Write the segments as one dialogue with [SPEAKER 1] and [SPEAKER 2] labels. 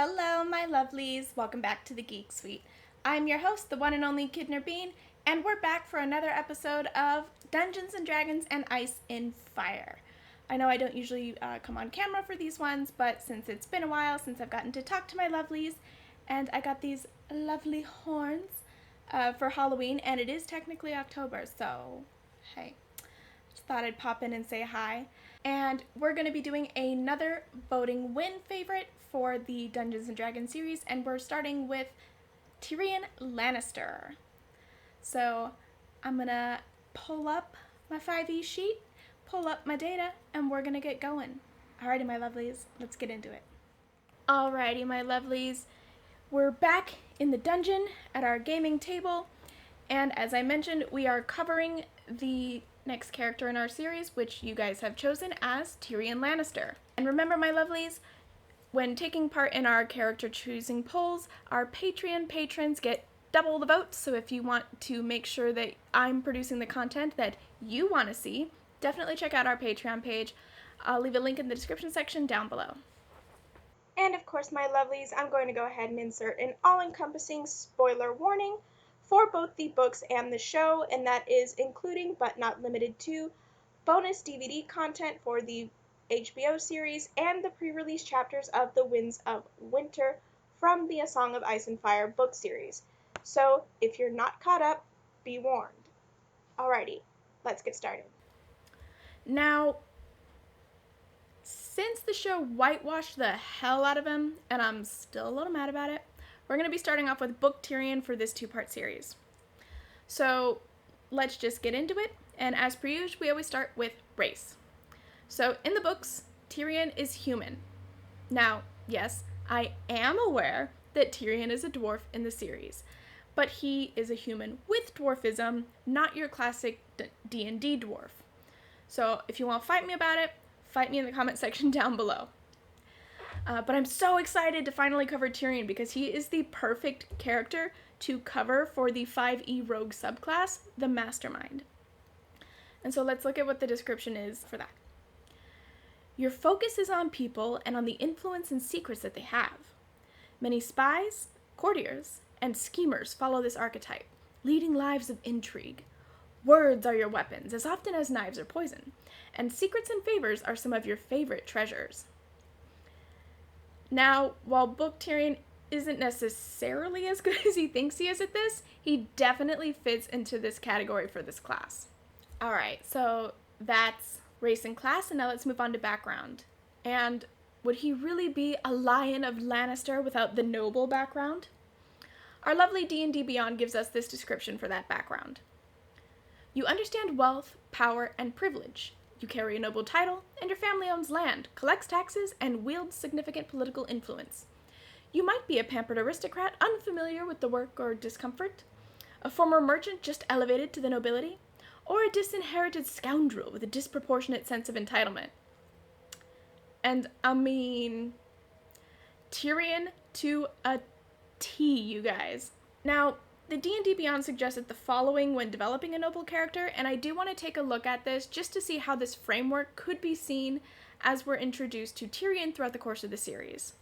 [SPEAKER 1] Hello, my lovelies. Welcome back to the Geek Suite. I'm your host, the one and only Kidner Bean, and we're back for another episode of Dungeons & Dragons and Ice in Fire. I know I don't usually come on camera for these ones, but since it's been a while since I've gotten to talk to my lovelies, and I got these lovely horns for Halloween, and it is technically October, so hey, just thought I'd pop in and say hi. And we're going to be doing another voting win favorite for the Dungeons & Dragons series, and we're starting with Tyrion Lannister. So I'm going to pull up my 5e sheet, pull up my data, and we're going to get going. Alrighty, my lovelies, let's get into it. Alrighty, my lovelies, we're back in the dungeon at our gaming table, and as I mentioned, we are covering the next character in our series, which you guys have chosen as Tyrion Lannister. And remember, my lovelies, when taking part in our character choosing polls, our Patreon patrons get double the votes, so if you want to make sure that I'm producing the content that you want to see, definitely check out our Patreon page. I'll leave a link in the description section down below.
[SPEAKER 2] And of course, my lovelies, I'm going to go ahead and insert an all-encompassing spoiler warning for both the books and the show, and that is including, but not limited to, bonus DVD content for the HBO series and the pre-release chapters of The Winds of Winter from the A Song of Ice and Fire book series. So, if you're not caught up, be warned. Alrighty, let's get started.
[SPEAKER 1] Now, since the show whitewashed the hell out of him, and I'm still a little mad about it, we're going to be starting off with Book Tyrion for this two-part series. So let's just get into it, and as per usual, we always start with race. So in the books, Tyrion is human. Now, yes, I am aware that Tyrion is a dwarf in the series, but he is a human with dwarfism, not your classic D&D dwarf. So if you want to fight me about it, fight me in the comment section down below. But I'm so excited to finally cover Tyrion because he is the perfect character to cover for the 5e rogue subclass, the Mastermind. And so let's look at what the description is for that. Your focus is on people and on the influence and secrets that they have. Many spies, courtiers, and schemers follow this archetype, leading lives of intrigue. Words are your weapons, as often as knives or poison, and secrets and favors are some of your favorite treasures. Now, while Book Tyrion isn't necessarily as good as he thinks he is at this, he definitely fits into this category for this class. Alright, so that's race and class, and now let's move on to background. And would he really be a Lion of Lannister without the noble background? Our lovely D&D Beyond gives us this description for that background. You understand wealth, power, and privilege. You carry a noble title, and your family owns land, collects taxes, and wields significant political influence. You might be a pampered aristocrat unfamiliar with the work or discomfort, a former merchant just elevated to the nobility, or a disinherited scoundrel with a disproportionate sense of entitlement. And I mean, Tyrion to a T, you guys. Now, the D&D Beyond suggested the following when developing a noble character, and I do want to take a look at this just to see how this framework could be seen as we're introduced to Tyrion throughout the course of the series.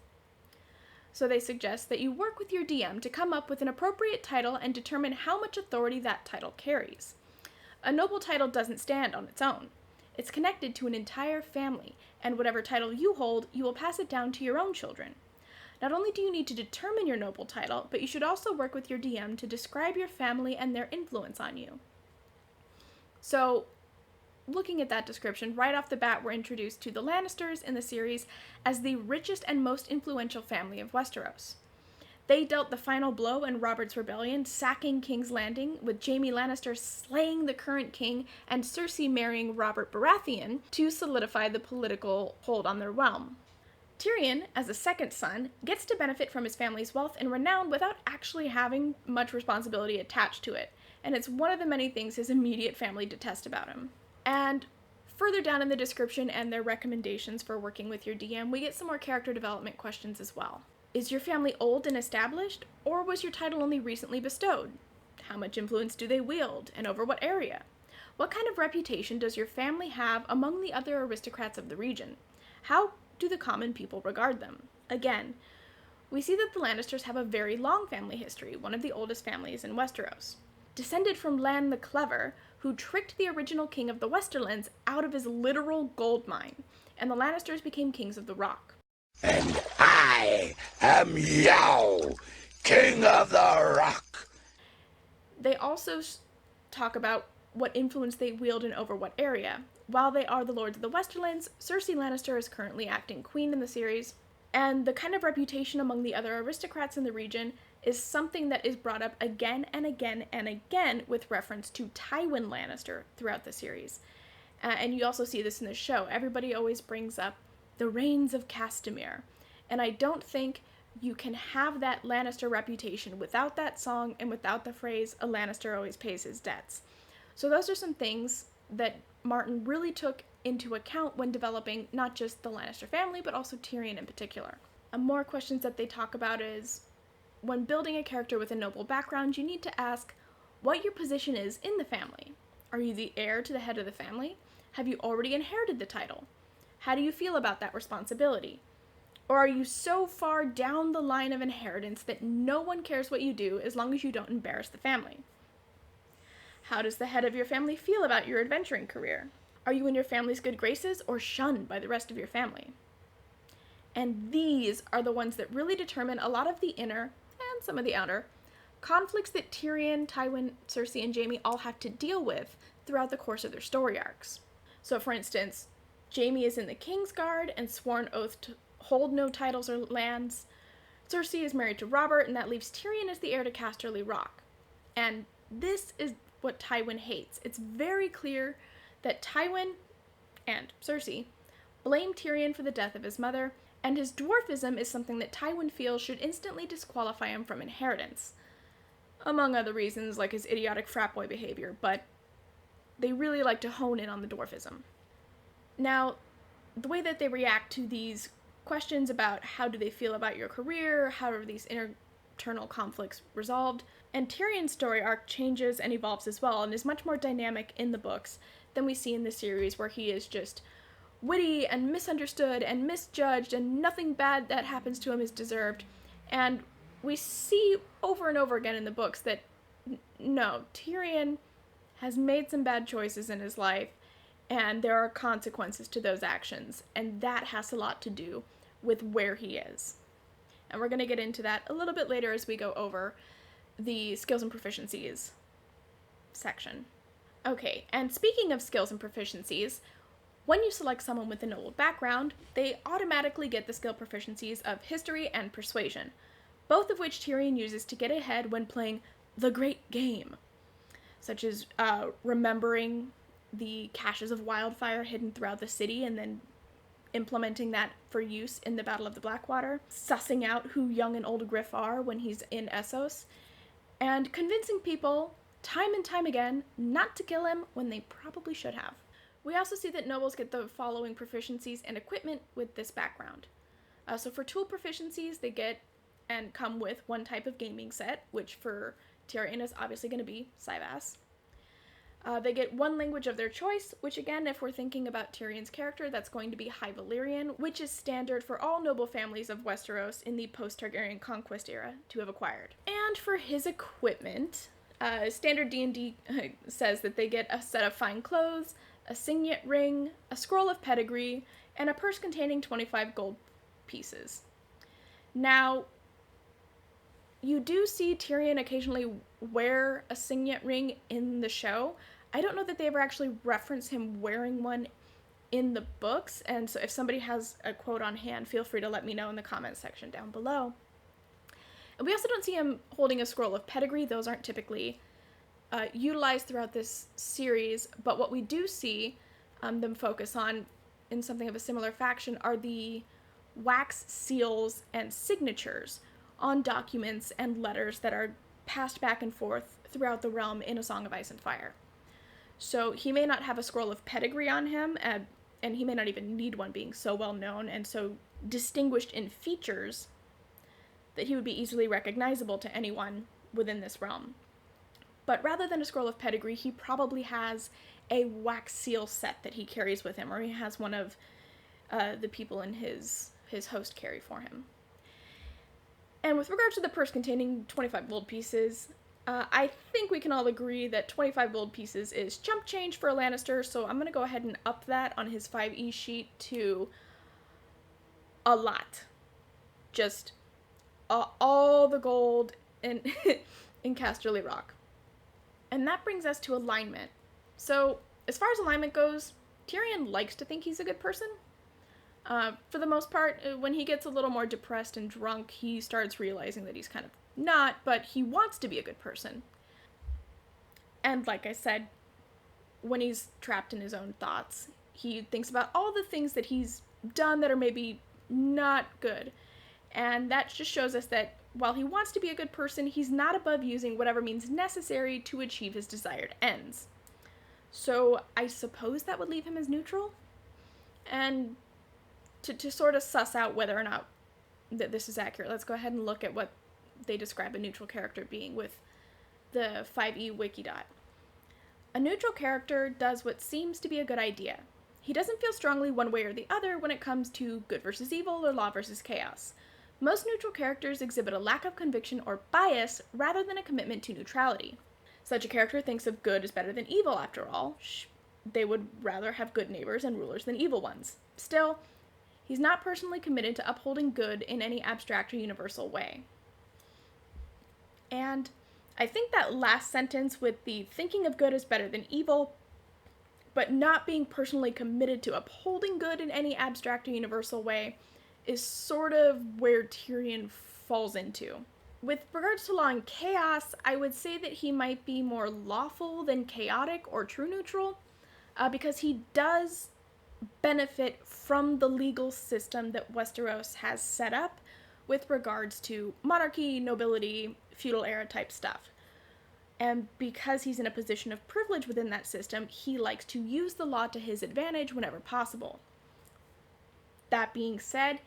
[SPEAKER 1] So they suggest that you work with your DM to come up with an appropriate title and determine how much authority that title carries. A noble title doesn't stand on its own. It's connected to an entire family, and whatever title you hold, you will pass it down to your own children. Not only do you need to determine your noble title, but you should also work with your DM to describe your family and their influence on you. So, looking at that description, right off the bat we're introduced to the Lannisters in the series as the richest and most influential family of Westeros. They dealt the final blow in Robert's Rebellion, sacking King's Landing, with Jaime Lannister slaying the current king and Cersei marrying Robert Baratheon to solidify the political hold on their realm. Tyrion, as a second son, gets to benefit from his family's wealth and renown without actually having much responsibility attached to it, and it's one of the many things his immediate family detest about him. And further down in the description and their recommendations for working with your DM, we get some more character development questions as well. Is your family old and established, or was your title only recently bestowed? How much influence do they wield, and over what area? What kind of reputation does your family have among the other aristocrats of the region? How do the common people regard them? Again, We see that the Lannisters have a very long family history, one of the oldest families in Westeros. Descended from Lann the Clever, who tricked the original king of the Westerlands out of his literal gold mine, and the Lannisters became kings of the Rock.
[SPEAKER 3] And I am TWOW, King of the Rock.
[SPEAKER 1] They also talk about what influence they wield and over what area. While they are the Lords of the Westerlands, Cersei Lannister is currently acting queen in the series, and the kind of reputation among the other aristocrats in the region is something that is brought up again and again and again with reference to Tywin Lannister throughout the series. And you also see this in the show. Everybody always brings up the Rains of Castamere, and I don't think you can have that Lannister reputation without that song and without the phrase, a Lannister always pays his debts. So those are some things that Martin really took into account when developing not just the Lannister family, but also Tyrion in particular. More questions that they talk about is, when building a character with a noble background, you need to ask what your position is in the family. Are you the heir to the head of the family? Have you already inherited the title? How do you feel about that responsibility? Or are you so far down the line of inheritance that no one cares what you do as long as you don't embarrass the family? How does the head of your family feel about your adventuring career? Are you in your family's good graces or shunned by the rest of your family? And these are the ones that really determine a lot of the inner, and some of the outer, conflicts that Tyrion, Tywin, Cersei, and Jaime all have to deal with throughout the course of their story arcs. So for instance, Jaime is in the Kingsguard and sworn oath to hold no titles or lands. Cersei is married to Robert, and that leaves Tyrion as the heir to Casterly Rock. And this is what Tywin hates. It's very clear that Tywin and Cersei blame Tyrion for the death of his mother, and his dwarfism is something that Tywin feels should instantly disqualify him from inheritance. Among other reasons, like his idiotic frat boy behavior, but they really like to hone in on the dwarfism. Now, the way that they react to these questions about how do they feel about your career, how are these internal conflicts resolved, and Tyrion's story arc changes and evolves as well, and is much more dynamic in the books than we see in the series, where he is just witty and misunderstood and misjudged, and nothing bad that happens to him is deserved. And we see over and over again in the books that no, Tyrion has made some bad choices in his life, and there are consequences to those actions, and that has a lot to do with where he is. And we're going to get into that a little bit later as we go over the skills and proficiencies section. Okay, and speaking of skills and proficiencies, when you select someone with a noble background, they automatically get the skill proficiencies of history and persuasion, both of which Tyrion uses to get ahead when playing the great game, such as remembering the caches of wildfire hidden throughout the city and then implementing that for use in the Battle of the Blackwater, sussing out who young and old Griff are when he's in Essos, and convincing people time and time again not to kill him when they probably should have. We also see that nobles get the following proficiencies and equipment with this background. So for tool proficiencies, they get and come with one type of gaming set, which for Tyrion is obviously going to be Syvas. They get one language of their choice, which again, if we're thinking about Tyrion's character, that's going to be High Valyrian, which is standard for all noble families of Westeros in the post-Targaryen conquest era to have acquired. And for his equipment, standard D&D says that they get a set of fine clothes, a signet ring, a scroll of pedigree, and a purse containing 25 gold pieces. Now, you do see Tyrion occasionally wear a signet ring in the show. I don't know that they ever actually reference him wearing one in the books, and so if somebody has a quote on hand, feel free to let me know in the comments section down below. And we also don't see him holding a scroll of pedigree. Those aren't typically utilized throughout this series, but what we do see them focus on in something of a similar faction are the wax seals and signatures on documents and letters that are passed back and forth throughout the realm in A Song of Ice and Fire. So he may not have a scroll of pedigree on him, and he may not even need one, being so well known and so distinguished in features that he would be easily recognizable to anyone within this realm. But rather than a scroll of pedigree, he probably has a wax seal set that he carries with him, or he has one of the people in his host carry for him. And with regards to the purse containing 25 gold pieces, I think we can all agree that 25 gold pieces is chump change for a Lannister, so I'm going to go ahead and up that on his 5e sheet to a lot. Just all the gold in, in Casterly Rock. And that brings us to alignment. So, as far as alignment goes, Tyrion likes to think he's a good person. For the most part, when he gets a little more depressed and drunk, he starts realizing that he's kind of not, but he wants to be a good person. And like I said, when he's trapped in his own thoughts, he thinks about all the things that he's done that are maybe not good. And that just shows us that while he wants to be a good person, he's not above using whatever means necessary to achieve his desired ends. So I suppose that would leave him as neutral. And to sort of suss out whether or not that this is accurate, let's go ahead and look at what they describe a neutral character being with the 5e Wikidot. A neutral character does what seems to be a good idea. He doesn't feel strongly one way or the other when it comes to good versus evil or law versus chaos. Most neutral characters exhibit a lack of conviction or bias rather than a commitment to neutrality. Such a character thinks of good as better than evil, after all. They would rather have good neighbors and rulers than evil ones. Still, he's not personally committed to upholding good in any abstract or universal way. And I think that last sentence with the thinking of good as better than evil, but not being personally committed to upholding good in any abstract or universal way, is sort of where Tyrion falls into. With regards to law and chaos, I would say that he might be more lawful than chaotic or true neutral, because he does benefit from the legal system that Westeros has set up with regards to monarchy, nobility, feudal era type stuff. And because he's in a position of privilege within that system, he likes to use the law to his advantage whenever possible. That being said,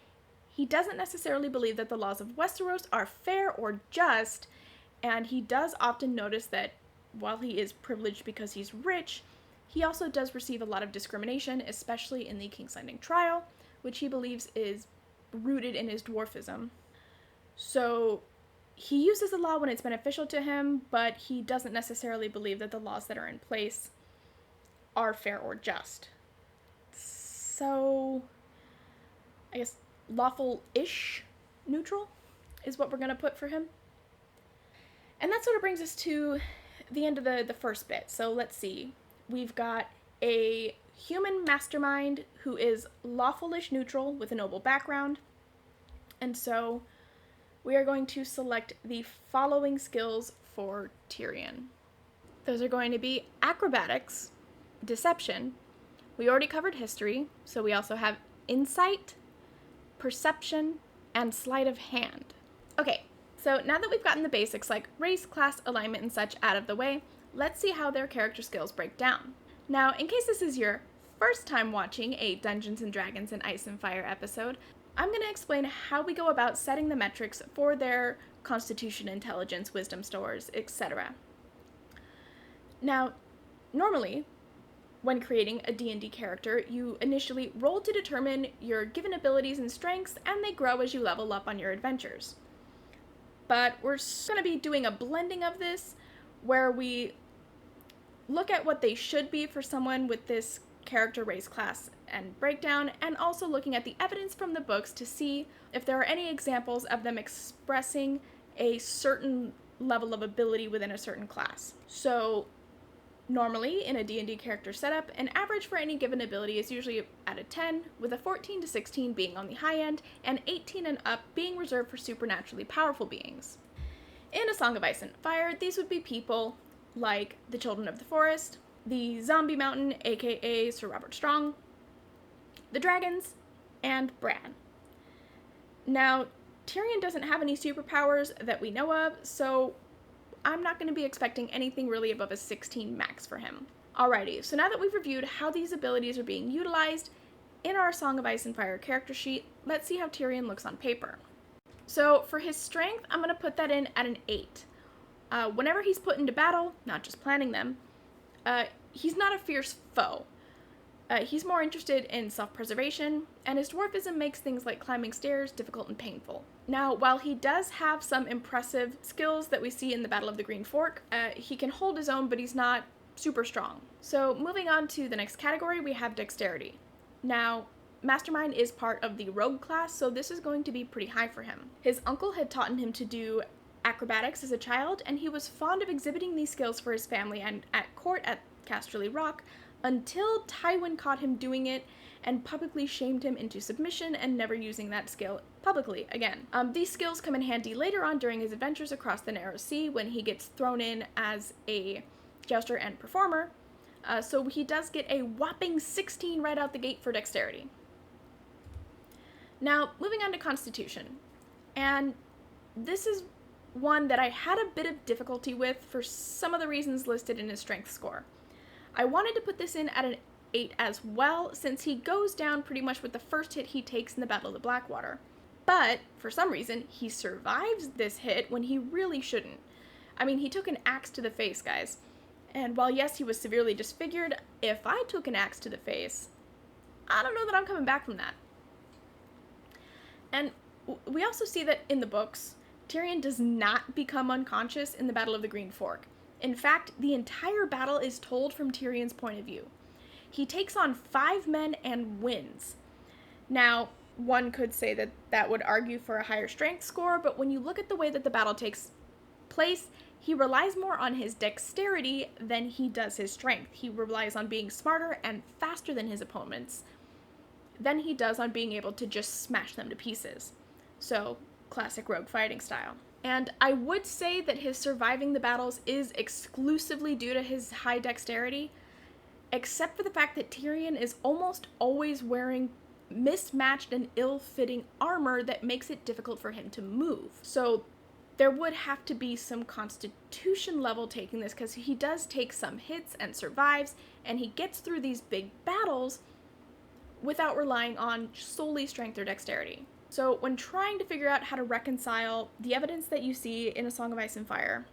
[SPEAKER 1] he doesn't necessarily believe that the laws of Westeros are fair or just, and he does often notice that while he is privileged because he's rich, he also does receive a lot of discrimination, especially in the King's Landing trial, which he believes is rooted in his dwarfism. So he uses the law when it's beneficial to him, but he doesn't necessarily believe that the laws that are in place are fair or just. So I guess lawful-ish neutral is what we're going to put for him. And that sort of brings us to the end of the first bit. So let's see. We've got a human mastermind who is lawful-ish neutral with a noble background. And so we are going to select the following skills for Tyrion. Those are going to be acrobatics, deception. We already covered history, so we also have insight, perception, and sleight of hand. Okay, so now that we've gotten the basics like race, class, alignment, and such out of the way, let's see how their character skills break down. Now, in case this is your first time watching a Dungeons & Dragons and Ice and Fire episode, I'm going to explain how we go about setting the metrics for their constitution, intelligence, wisdom scores, etc. Now, normally, when creating a D&D character, you initially roll to determine your given abilities and strengths, and they grow as you level up on your adventures. But we're going to be doing a blending of this, where we look at what they should be for someone with this character, race, class, and breakdown, and also looking at the evidence from the books to see if there are any examples of them expressing a certain level of ability within a certain class. So normally, in a D&D character setup, an average for any given ability is usually at a 10, with a 14 to 16 being on the high end, and 18 and up being reserved for supernaturally powerful beings. In A Song of Ice and Fire, these would be people like the Children of the Forest, the Zombie Mountain, aka Sir Robert Strong, the Dragons, and Bran. Now, Tyrion doesn't have any superpowers that we know of, so I'm not going to be expecting anything really above a 16 max for him. Alrighty, so now that we've reviewed how these abilities are being utilized in our Song of Ice and Fire character sheet, let's see how Tyrion looks on paper. So for his strength, I'm going to put that in at an 8. Whenever he's put into battle, not just planning them, he's not a fierce foe. He's more interested in self-preservation, and his dwarfism makes things like climbing stairs difficult and painful. Now, while he does have some impressive skills that we see in the Battle of the Green Fork, he can hold his own, but he's not super strong. So moving on to the next category, we have dexterity. Now, Mastermind is part of the rogue class, so this is going to be pretty high for him. His uncle had taught him to do acrobatics as a child, and he was fond of exhibiting these skills for his family and at court at Casterly Rock, until Tywin caught him doing it and publicly shamed him into submission and never using that skill publicly again. These skills come in handy later on during his adventures across the Narrow Sea when he gets thrown in as a jouster and performer, so he does get a whopping 16 right out the gate for dexterity. Now, moving on to Constitution, and this is one that I had a bit of difficulty with for some of the reasons listed in his strength score. I wanted to put this in at an 8 as well, since he goes down pretty much with the first hit he takes in the Battle of the Blackwater. But, for some reason, he survives this hit when he really shouldn't. I mean, he took an axe to the face, guys. And while yes, he was severely disfigured, if I took an axe to the face, I don't know that I'm coming back from that. And we also see that in the books, Tyrion does not become unconscious in the Battle of the Green Fork. In fact, the entire battle is told from Tyrion's point of view. He takes on 5 men and wins. Now, one could say that that would argue for a higher strength score, but when you look at the way that the battle takes place, he relies more on his dexterity than he does his strength. He relies on being smarter and faster than his opponents than he does on being able to just smash them to pieces. So, classic rogue fighting style. And I would say that his surviving the battles is exclusively due to his high dexterity, except for the fact that Tyrion is almost always wearing mismatched and ill-fitting armor that makes it difficult for him to move. So there would have to be some constitution level taking this, because he does take some hits and survives, and he gets through these big battles without relying on solely strength or dexterity. So when trying to figure out how to reconcile the evidence that you see in A Song of Ice and Fire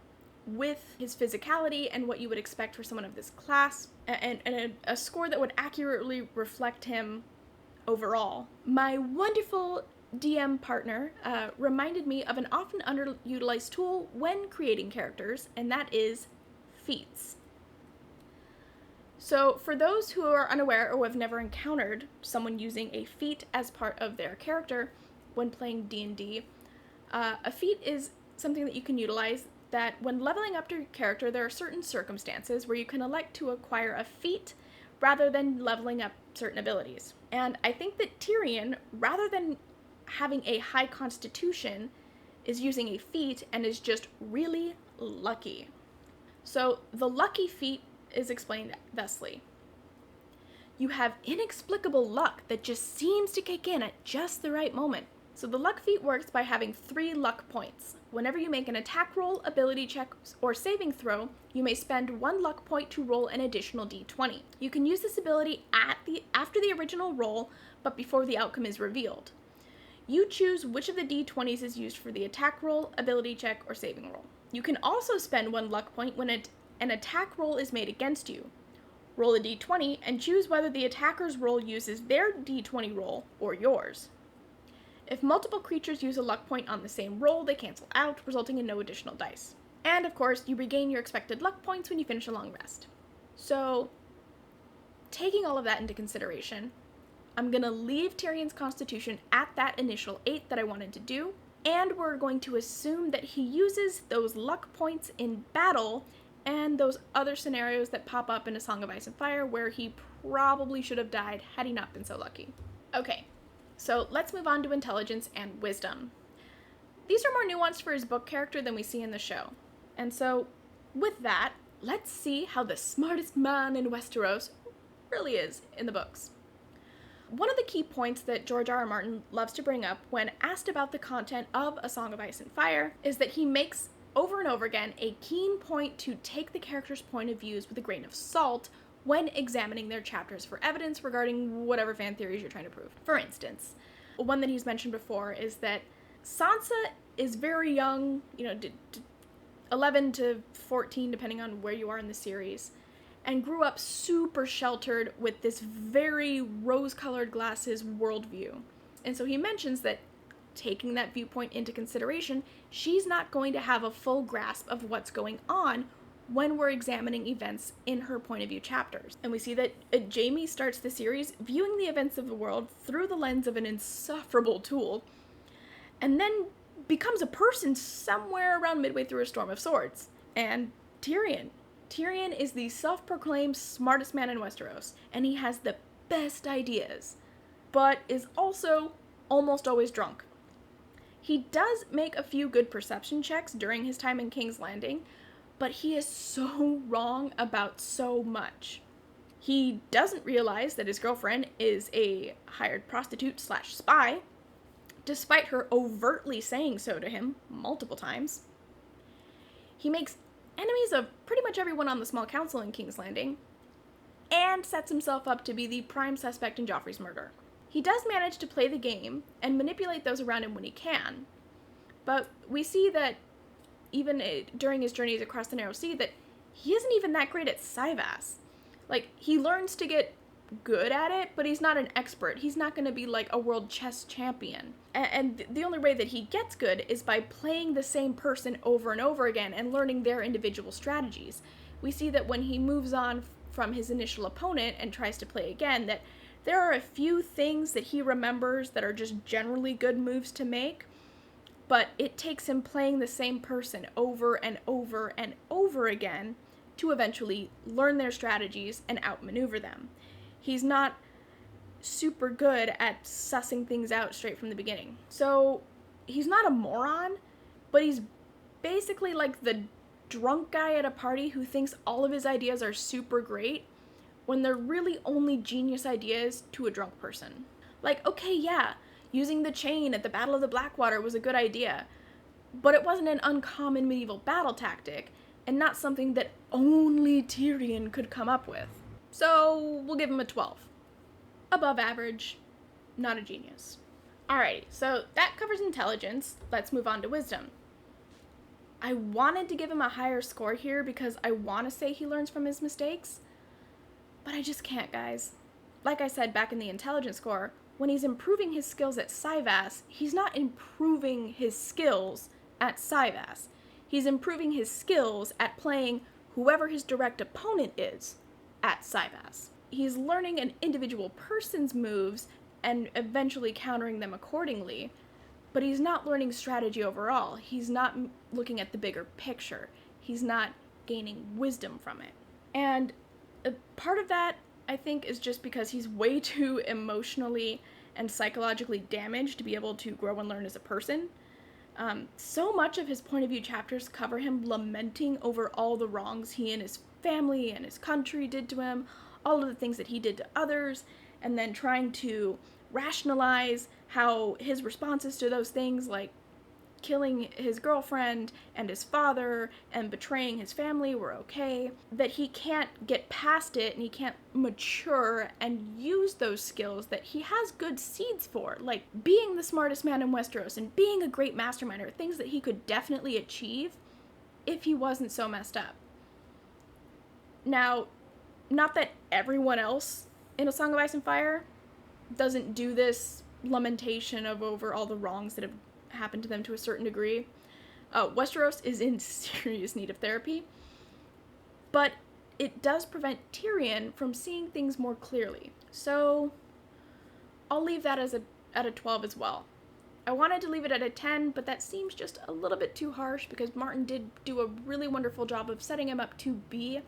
[SPEAKER 1] with his physicality and what you would expect for someone of this class, and a score that would accurately reflect him overall, my wonderful DM partner reminded me of an often underutilized tool when creating characters, and that is feats. So for those who are unaware or have never encountered someone using a feat as part of their character when playing D&D, a feat is something that you can utilize that when leveling up your character, there are certain circumstances where you can elect to acquire a feat rather than leveling up certain abilities. And I think that Tyrion, rather than having a high constitution, is using a feat and is just really lucky. So the lucky feat is explained thusly. You have inexplicable luck that just seems to kick in at just the right moment. So the luck feat works by having 3 luck points. Whenever you make an attack roll, ability check, or saving throw, you may spend 1 luck point to roll an additional d20. You can use this ability after the original roll, but before the outcome is revealed. You choose which of the d20s is used for the attack roll, ability check, or saving roll. You can also spend 1 luck point when an attack roll is made against you. Roll a d20 and choose whether the attacker's roll uses their d20 roll or yours. If multiple creatures use a luck point on the same roll, they cancel out, resulting in no additional dice. And of course, you regain your expected luck points when you finish a long rest. So, taking all of that into consideration, I'm going to leave Tyrion's constitution at that initial 8 that I wanted to do, and we're going to assume that he uses those luck points in battle and those other scenarios that pop up in A Song of Ice and Fire where he probably should have died had he not been so lucky. Okay, so let's move on to intelligence and wisdom. These are more nuanced for his book character than we see in the show. And so, with that, let's see how the smartest man in Westeros really is in the books. One of the key points that George R.R. Martin loves to bring up when asked about the content of A Song of Ice and Fire is that he makes over and over again a keen point to take the characters' point of views with a grain of salt when examining their chapters for evidence regarding whatever fan theories you're trying to prove. For instance, one that he's mentioned before is that Sansa is very young, 11 to 14, depending on where you are in the series, and grew up super sheltered with this very rose-colored glasses worldview. And so he mentions that taking that viewpoint into consideration, she's not going to have a full grasp of what's going on when we're examining events in her point of view chapters. And we see that Jaime starts the series viewing the events of the world through the lens of an insufferable tool, and then becomes a person somewhere around midway through A Storm of Swords. And Tyrion is the self-proclaimed smartest man in Westeros, and he has the best ideas, but is also almost always drunk. He does make a few good perception checks during his time in King's Landing, but he is so wrong about so much. He doesn't realize that his girlfriend is a hired prostitute / spy, despite her overtly saying so to him multiple times. He makes enemies of pretty much everyone on the small council in King's Landing, and sets himself up to be the prime suspect in Joffrey's murder. He does manage to play the game and manipulate those around him when he can, but we see that even during his journeys across the Narrow Sea that he isn't even that great at Syvas. Like, he learns to get good at it, but he's not an expert. He's not going to be like a world chess champion. And the only way that he gets good is by playing the same person over and over again and learning their individual strategies. We see that when he moves on from his initial opponent and tries to play again, that there are a few things that he remembers that are just generally good moves to make, but it takes him playing the same person over and over and over again to eventually learn their strategies and outmaneuver them. He's not super good at sussing things out straight from the beginning. So he's not a moron, but he's basically like the drunk guy at a party who thinks all of his ideas are super great when they're really only genius ideas to a drunk person. Like, okay, yeah, using the chain at the Battle of the Blackwater was a good idea, but it wasn't an uncommon medieval battle tactic, and not something that only Tyrion could come up with. So we'll give him a 12. Above average, not a genius. Alrighty, so that covers intelligence. Let's move on to wisdom. I wanted to give him a higher score here because I want to say he learns from his mistakes, but I just can't, guys. Like I said back in the intelligence score, when he's improving his skills at Syvas, he's not improving his skills at Syvas. He's improving his skills at playing whoever his direct opponent is at Syvas. He's learning an individual person's moves and eventually countering them accordingly, but he's not learning strategy overall. He's not looking at the bigger picture. He's not gaining wisdom from it. And part of that, I think, is just because he's way too emotionally and psychologically damaged to be able to grow and learn as a person. So much of his point of view chapters cover him lamenting over all the wrongs he and his family and his country did to him, all of the things that he did to others, and then trying to rationalize how his responses to those things, like killing his girlfriend and his father and betraying his family, were okay, that he can't get past it and he can't mature and use those skills that he has good seeds for, like being the smartest man in Westeros and being a great mastermind, are things that he could definitely achieve if he wasn't so messed up. Now, not that everyone else in A Song of Ice and Fire doesn't do this lamentation of over all the wrongs that have happened to them to a certain degree. Westeros is in serious need of therapy, but it does prevent Tyrion from seeing things more clearly. So I'll leave that as at a 12 as well. I wanted to leave it at a 10, but that seems just a little bit too harsh because Martin did do a really wonderful job of setting him up to be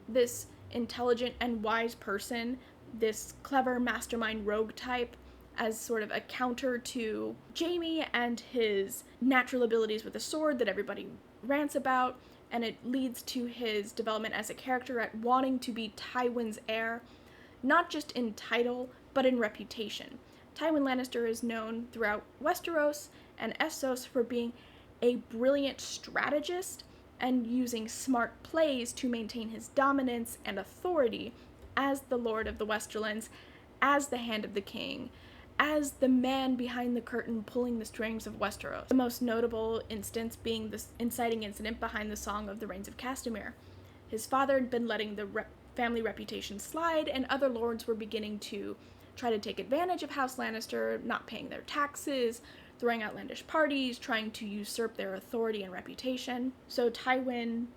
[SPEAKER 1] this intelligent and wise person, this clever mastermind rogue type, as sort of a counter to Jaime and his natural abilities with the sword that everybody rants about, and it leads to his development as a character at wanting to be Tywin's heir, not just in title, but in reputation. Tywin Lannister is known throughout Westeros and Essos for being a brilliant strategist and using smart plays to maintain his dominance and authority as the Lord of the Westerlands, as the Hand of the King, as the man behind the curtain pulling the strings of Westeros. The most notable instance being the inciting incident behind the Song of the Rains of Castamere. His father had been letting the family reputation slide, and other lords were beginning to try to take advantage of House Lannister, not paying their taxes, throwing outlandish parties, trying to usurp their authority and reputation. So Tywin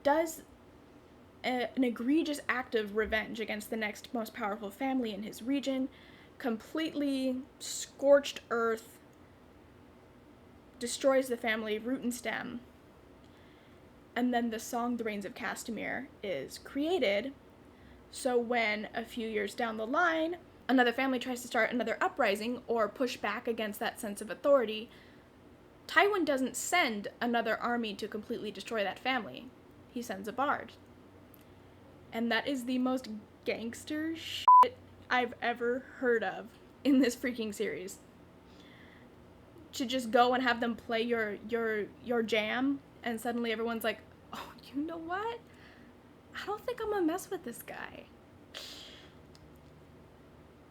[SPEAKER 1] does an egregious act of revenge against the next most powerful family in his region, completely scorched earth, destroys the family root and stem, and then the song The Rains of Castamere is created, so when a few years down the line, another family tries to start another uprising or push back against that sense of authority, Tywin doesn't send another army to completely destroy that family. He sends a bard. And that is the most gangster shit I've ever heard of in this freaking series. To just go and have them play your jam, and suddenly everyone's like, oh, you know what? I don't think I'm gonna mess with this guy.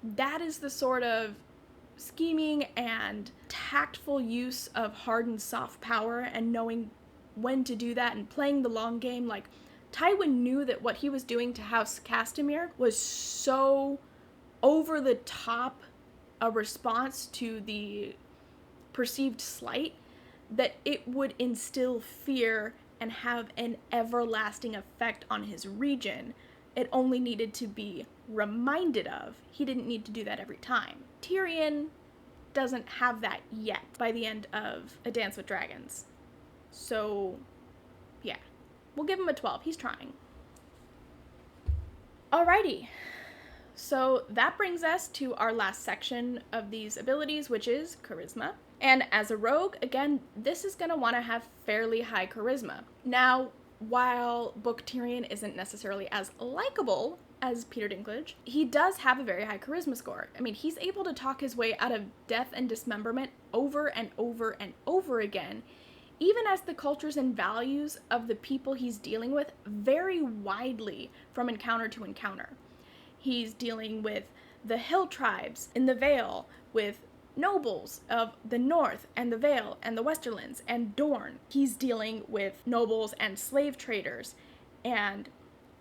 [SPEAKER 1] That is the sort of scheming and tactful use of hard and soft power and knowing when to do that and playing the long game. Like, Tywin knew that what he was doing to House Castamere was so over the top a response to the perceived slight that it would instill fear and have an everlasting effect on his region. It only needed to be reminded of. He didn't need to do that every time. Tyrion doesn't have that yet by the end of A Dance with Dragons. So, yeah. We'll give him a 12. He's trying. Alrighty. So that brings us to our last section of these abilities, which is Charisma. And as a rogue, again, this is going to want to have fairly high Charisma. Now, while Book Tyrion isn't necessarily as likable as Peter Dinklage, he does have a very high Charisma score. I mean, he's able to talk his way out of death and dismemberment over and over and over again, even as the cultures and values of the people he's dealing with vary widely from encounter to encounter. He's dealing with the hill tribes in the Vale, with nobles of the North and the Vale and the Westerlands and Dorne. He's dealing with nobles and slave traders and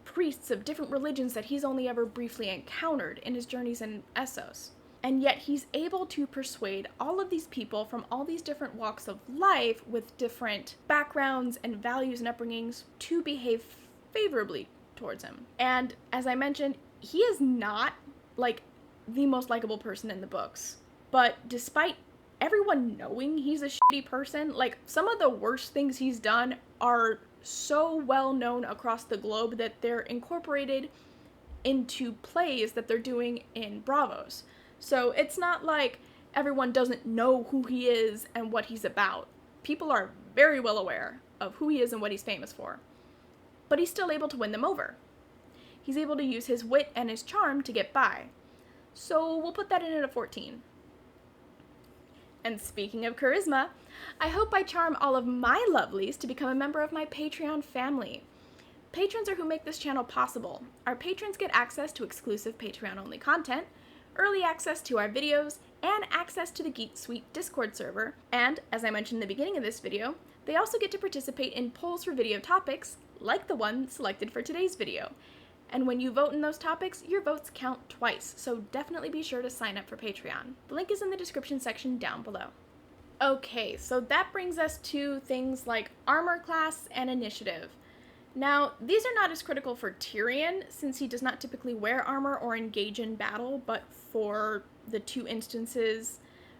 [SPEAKER 1] priests of different religions that he's only ever briefly encountered in his journeys in Essos. And yet he's able to persuade all of these people from all these different walks of life with different backgrounds and values and upbringings to behave favorably towards him. And as I mentioned, he is not, like, the most likable person in the books. But despite everyone knowing he's a shitty person, like, some of the worst things he's done are so well known across the globe that they're incorporated into plays that they're doing in Bravos. So it's not like everyone doesn't know who he is and what he's about. People are very well aware of who he is and what he's famous for. But he's still able to win them over. He's able to use his wit and his charm to get by. So we'll put that in at a 14. And speaking of charisma, I hope I charm all of my lovelies to become a member of my Patreon family. Patrons are who make this channel possible. Our patrons get access to exclusive Patreon-only content, early access to our videos, and access to the Geek Suite Discord server. And, as I mentioned in the beginning of this video, they also get to participate in polls for video topics, like the one selected for today's video. And when you vote in those topics, your votes count twice, so definitely be sure to sign up for Patreon. The link is in the description section down below. Okay, so that brings us to things like armor class and initiative. Now, these are not as critical for Tyrion, since he does not typically wear armor or engage in battle, but for the two instances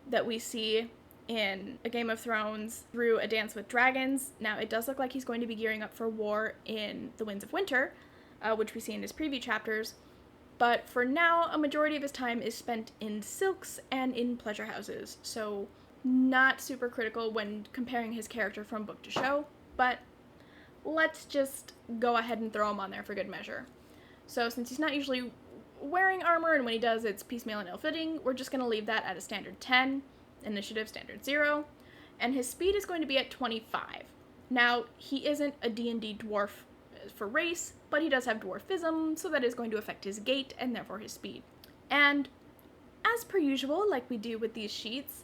[SPEAKER 1] that we see in A Game of Thrones through A Dance with Dragons. Now, it does look like he's going to be gearing up for war in The Winds of Winter, which we see in his preview chapters, but for now, a majority of his time is spent in silks and in pleasure houses, so not super critical when comparing his character from book to show, but let's just go ahead and throw him on there for good measure. So since he's not usually wearing armor, and when he does, it's piecemeal and ill-fitting, we're just going to leave that at a standard 10, initiative standard 0, and his speed is going to be at 25. Now, he isn't a D&D dwarf for race, but he does have dwarfism, so that is going to affect his gait and therefore his speed. And as per usual, like we do with these sheets,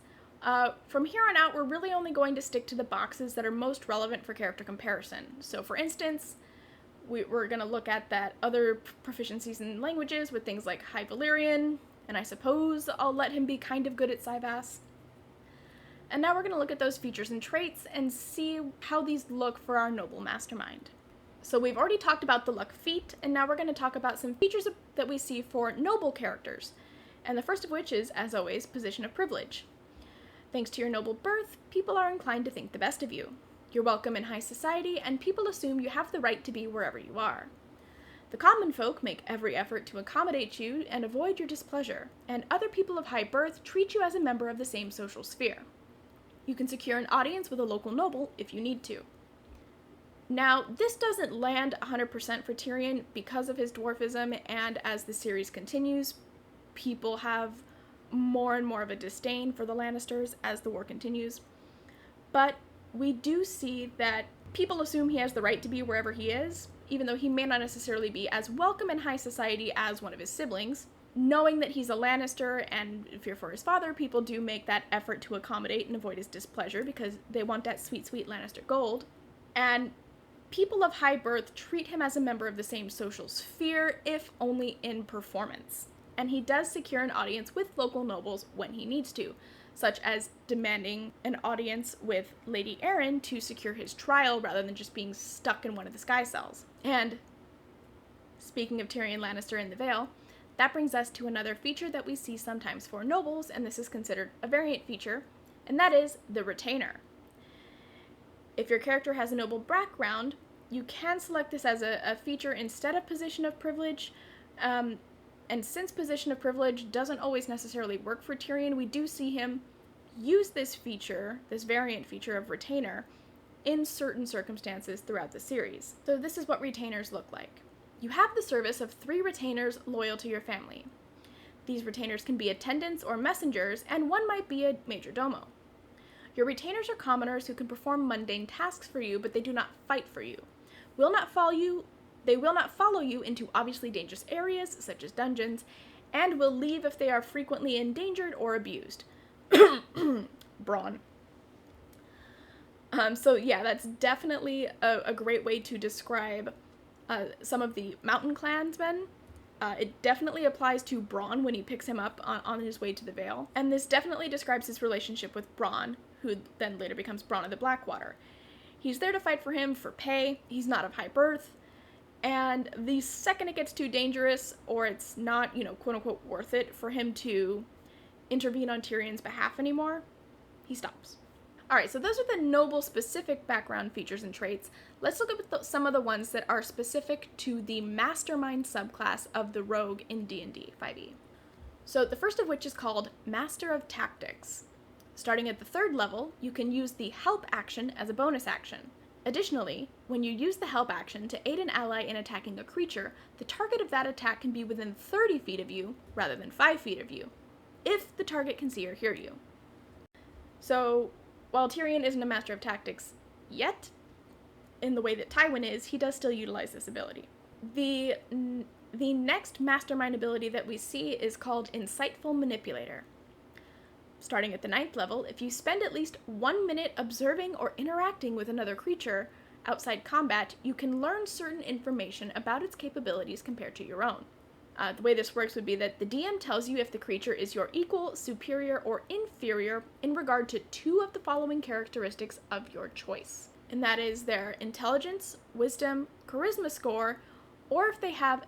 [SPEAKER 1] from here on out, we're really only going to stick to the boxes that are most relevant for character comparison. So for instance, we're going to look at that other proficiencies in languages with things like High Valyrian, and I suppose I'll let him be kind of good at Syvass. And now we're going to look at those features and traits and see how these look for our noble mastermind. So we've already talked about the luck feat, and now we're going to talk about some features that we see for noble characters. And the first of which is, as always, position of privilege. Thanks to your noble birth, people are inclined to think the best of you. You're welcome in high society, and people assume you have the right to be wherever you are. The common folk make every effort to accommodate you and avoid your displeasure, and other people of high birth treat you as a member of the same social sphere. You can secure an audience with a local noble if you need to. Now, this doesn't land 100% for Tyrion because of his dwarfism, and as the series continues, people have more and more of a disdain for the Lannisters as the war continues. But we do see that people assume he has the right to be wherever he is, even though he may not necessarily be as welcome in high society as one of his siblings. Knowing that he's a Lannister and fear for his father, people do make that effort to accommodate and avoid his displeasure because they want that sweet, sweet Lannister gold. And people of high birth treat him as a member of the same social sphere, if only in performance. And he does secure an audience with local nobles when he needs to, such as demanding an audience with Lady Arryn to secure his trial rather than just being stuck in one of the sky cells. And speaking of Tyrion Lannister in the Vale, that brings us to another feature that we see sometimes for nobles, and this is considered a variant feature, and that is the retainer. If your character has a noble background, you can select this as a feature instead of position of privilege, and since position of privilege doesn't always necessarily work for Tyrion, we do see him use this feature, this variant feature of retainer, in certain circumstances throughout the series. So this is what retainers look like. You have the service of 3 retainers loyal to your family. These retainers can be attendants or messengers, and one might be a major domo. Your retainers are commoners who can perform mundane tasks for you, but they do not fight for you. They will not follow you into obviously dangerous areas, such as dungeons, and will leave if they are frequently endangered or abused. Brawn. So yeah, that's definitely a great way to describe some of the mountain clansmen. It definitely applies to Bronn when he picks him up on his way to the Vale. And this definitely describes his relationship with Bronn, who then later becomes Bronn of the Blackwater. He's there to fight for him for pay, he's not of high birth, and the second it gets too dangerous, or it's not, quote-unquote worth it for him to intervene on Tyrion's behalf anymore, he stops. Alright, so those are the noble specific background features and traits. Let's look at some of the ones that are specific to the mastermind subclass of the rogue in D&D 5e. So the first of which is called Master of Tactics. Starting at the 3rd level, you can use the help action as a bonus action. Additionally, when you use the help action to aid an ally in attacking a creature, the target of that attack can be within 30 feet of you rather than 5 feet of you, if the target can see or hear you. So, while Tyrion isn't a master of tactics yet, in the way that Tywin is, he does still utilize this ability. The next mastermind ability that we see is called Insightful Manipulator. Starting at the 9th level, if you spend at least 1 minute observing or interacting with another creature outside combat, you can learn certain information about its capabilities compared to your own. The way this works would be that the DM tells you if the creature is your equal, superior, or inferior in regard to 2 of the following characteristics of your choice. And that is their intelligence, wisdom, charisma score, or if they have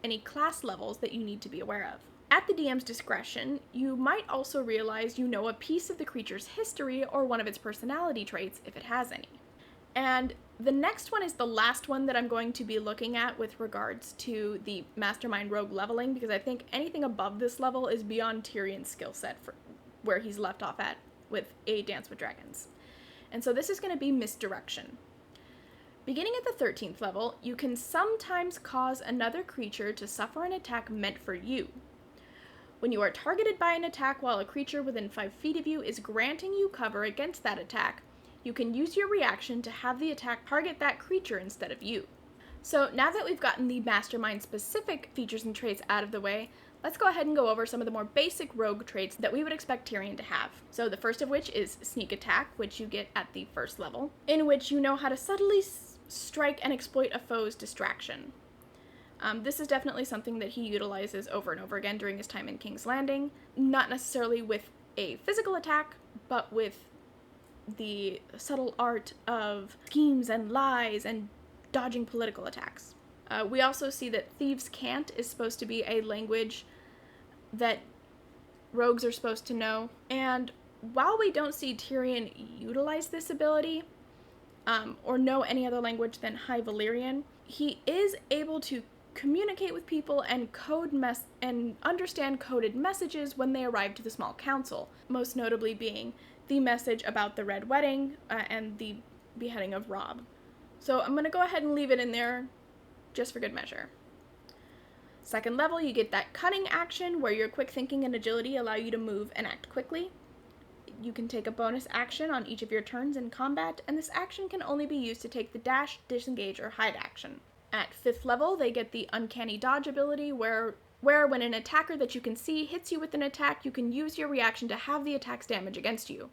[SPEAKER 1] any class levels that you need to be aware of. At the DM's discretion, you might also realize you know a piece of the creature's history or one of its personality traits if it has any. And the next one is the last one that I'm going to be looking at with regards to the Mastermind Rogue leveling, because I think anything above this level is beyond Tyrion's skill set for where he's left off at with A Dance with Dragons. And so this is going to be Misdirection. Beginning at the 13th level, you can sometimes cause another creature to suffer an attack meant for you. When you are targeted by an attack while a creature within 5 feet of you is granting you cover against that attack, you can use your reaction to have the attack target that creature instead of you. So now that we've gotten the mastermind specific features and traits out of the way, let's go ahead and go over some of the more basic rogue traits that we would expect Tyrion to have. So the first of which is Sneak Attack, which you get at the 1st level, in which you know how to subtly strike and exploit a foe's distraction. This is definitely something that he utilizes over and over again during his time in King's Landing, not necessarily with a physical attack, but with the subtle art of schemes and lies and dodging political attacks. We also see that Thieves' Cant is supposed to be a language that rogues are supposed to know, and while we don't see Tyrion utilize this ability, or know any other language than High Valyrian, he is able to communicate with people and and understand coded messages when they arrive to the small council, most notably being the message about the Red Wedding and the beheading of Robb. So I'm going to go ahead and leave it in there just for good measure. Second level, you get that cunning action where your quick thinking and agility allow you to move and act quickly. You can take a bonus action on each of your turns in combat, and this action can only be used to take the dash, disengage, or hide action. At 5th level, they get the Uncanny Dodge ability, where when an attacker that you can see hits you with an attack, you can use your reaction to have the attack's damage against you,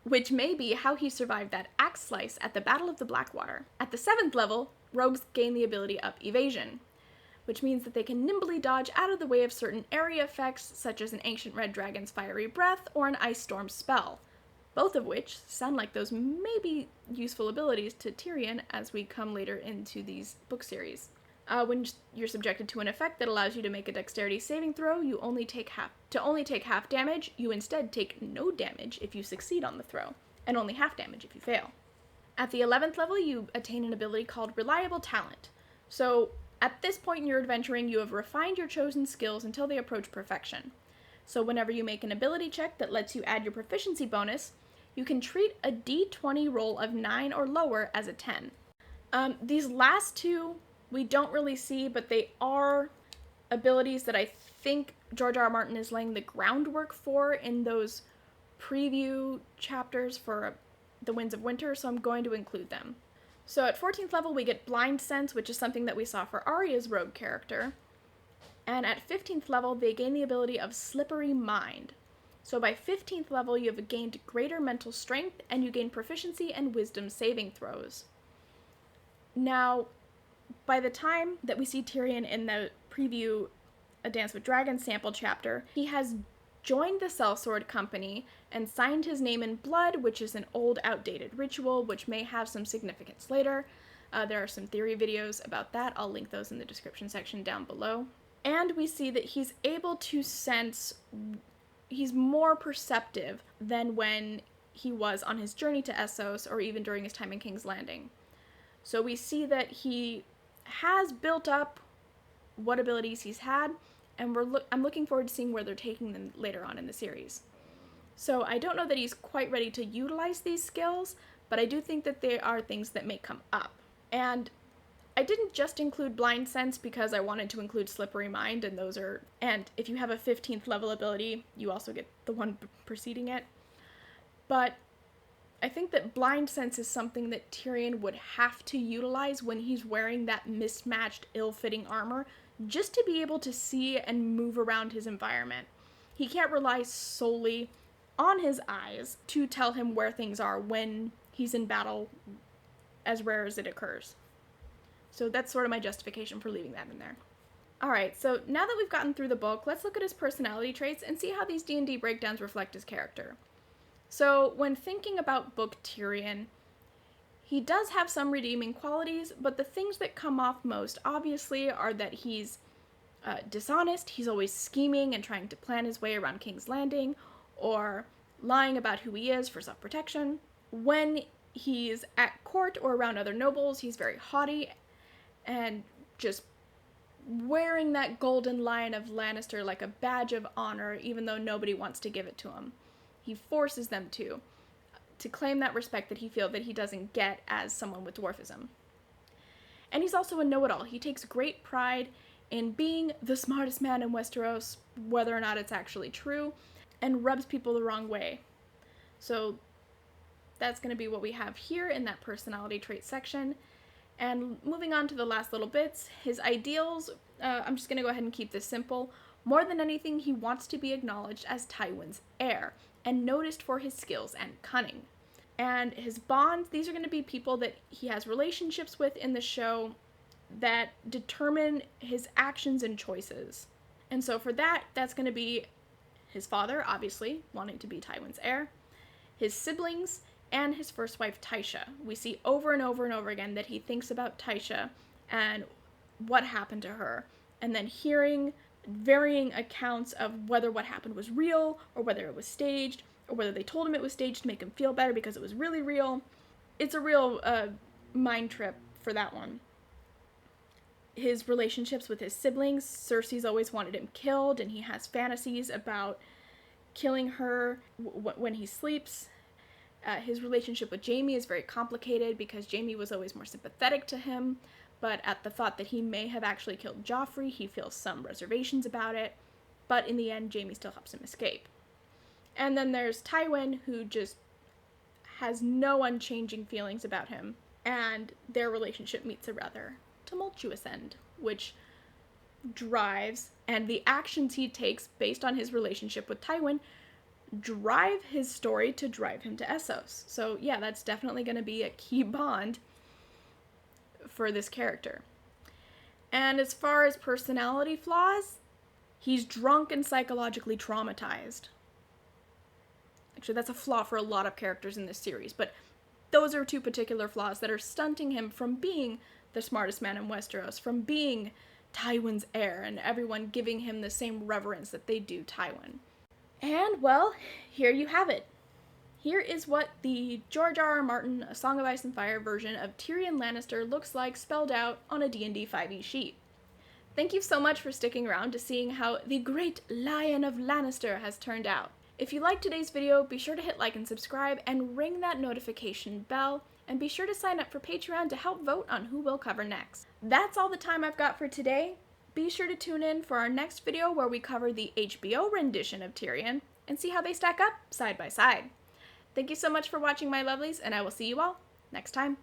[SPEAKER 1] which may be how he survived that axe slice at the Battle of the Blackwater. At the 7th level, rogues gain the ability of Evasion, which means that they can nimbly dodge out of the way of certain area effects, such as an Ancient Red Dragon's Fiery Breath or an Ice Storm spell, both of which sound like those may be useful abilities to Tyrion as we come later into these book series. When you're subjected to an effect that allows you to make a dexterity saving throw, you only take half damage. You instead take no damage if you succeed on the throw, and only half damage if you fail. At the 11th level, you attain an ability called Reliable Talent. So, at this point in your adventuring, you have refined your chosen skills until they approach perfection. So whenever you make an ability check that lets you add your proficiency bonus, you can treat a d20 roll of 9 or lower as a 10. These last two we don't really see, but they are abilities that I think George R. R. Martin is laying the groundwork for in those preview chapters for The Winds of Winter, so I'm going to include them. So at 14th level, we get Blind Sense, which is something that we saw for Arya's rogue character. And at 15th level, they gain the ability of Slippery Mind. So by 15th level, you have gained greater mental strength, and you gain proficiency and wisdom saving throws. Now, by the time that we see Tyrion in the preview A Dance with Dragons sample chapter, he has joined the Sellsword Company and signed his name in blood, which is an old, outdated ritual, which may have some significance later. There are some theory videos about that. I'll link those in the description section down below. And we see that he's able to sense, he's more perceptive than when he was on his journey to Essos or even during his time in King's Landing. So we see that he has built up what abilities he's had, and I'm looking forward to seeing where they're taking them later on in the series. So I don't know that he's quite ready to utilize these skills, but I do think that they are things that may come up. And I didn't just include Blind Sense because I wanted to include Slippery Mind, and if you have a 15th level ability, you also get the one preceding it. But I think that Blind Sense is something that Tyrion would have to utilize when he's wearing that mismatched, ill-fitting armor, just to be able to see and move around his environment. He can't rely solely on his eyes to tell him where things are when he's in battle, as rare as it occurs. So that's sort of my justification for leaving that in there. Alright, so now that we've gotten through the book, let's look at his personality traits and see how these D&D breakdowns reflect his character. So, when thinking about Book Tyrion, he does have some redeeming qualities, but the things that come off most obviously are that he's dishonest, he's always scheming and trying to plan his way around King's Landing, or lying about who he is for self-protection. When he's at court or around other nobles, he's very haughty and just wearing that golden lion of Lannister like a badge of honor, even though nobody wants to give it to him. He forces them to claim that respect that he feels that he doesn't get as someone with dwarfism. And he's also a know-it-all. He takes great pride in being the smartest man in Westeros, whether or not it's actually true, and rubs people the wrong way. So that's going to be what we have here in that personality trait section. And moving on to the last little bits, his ideals, I'm just going to go ahead and keep this simple. More than anything, he wants to be acknowledged as Tywin's heir, and noticed for his skills and cunning. And his bonds, these are going to be people that he has relationships with in the show that determine his actions and choices. And so for that, that's going to be his father, obviously, wanting to be Tywin's heir, his siblings, and his first wife, Tysha. We see over and over and over again that he thinks about Tysha and what happened to her, and then hearing varying accounts of whether what happened was real, or whether it was staged, or whether they told him it was staged to make him feel better because it was really real. It's a real mind trip for that one. His relationships with his siblings, Cersei's always wanted him killed, and he has fantasies about killing her when he sleeps. His relationship with Jaime is very complicated because Jaime was always more sympathetic to him, but at the thought that he may have actually killed Joffrey, he feels some reservations about it, but in the end, Jaime still helps him escape. And then there's Tywin, who just has no unchanging feelings about him, and their relationship meets a rather tumultuous end, which drives, and the actions he takes based on his relationship with Tywin drive his story to drive him to Essos. So yeah, that's definitely going to be a key bond for this character. And as far as personality flaws, he's drunk and psychologically traumatized. Actually, that's a flaw for a lot of characters in this series, but those are two particular flaws that are stunting him from being the smartest man in Westeros, from being Tywin's heir, and everyone giving him the same reverence that they do Tywin. And, well, here you have it. Here is what the George R.R. Martin A Song of Ice and Fire version of Tyrion Lannister looks like spelled out on a D&D 5e sheet. Thank you so much for sticking around to seeing how the great Lion of Lannister has turned out. If you liked today's video, be sure to hit like and subscribe and ring that notification bell, and be sure to sign up for Patreon to help vote on who we'll cover next. That's all the time I've got for today. Be sure to tune in for our next video where we cover the HBO rendition of Tyrion and see how they stack up side by side. Thank you so much for watching, my lovelies, and I will see you all next time.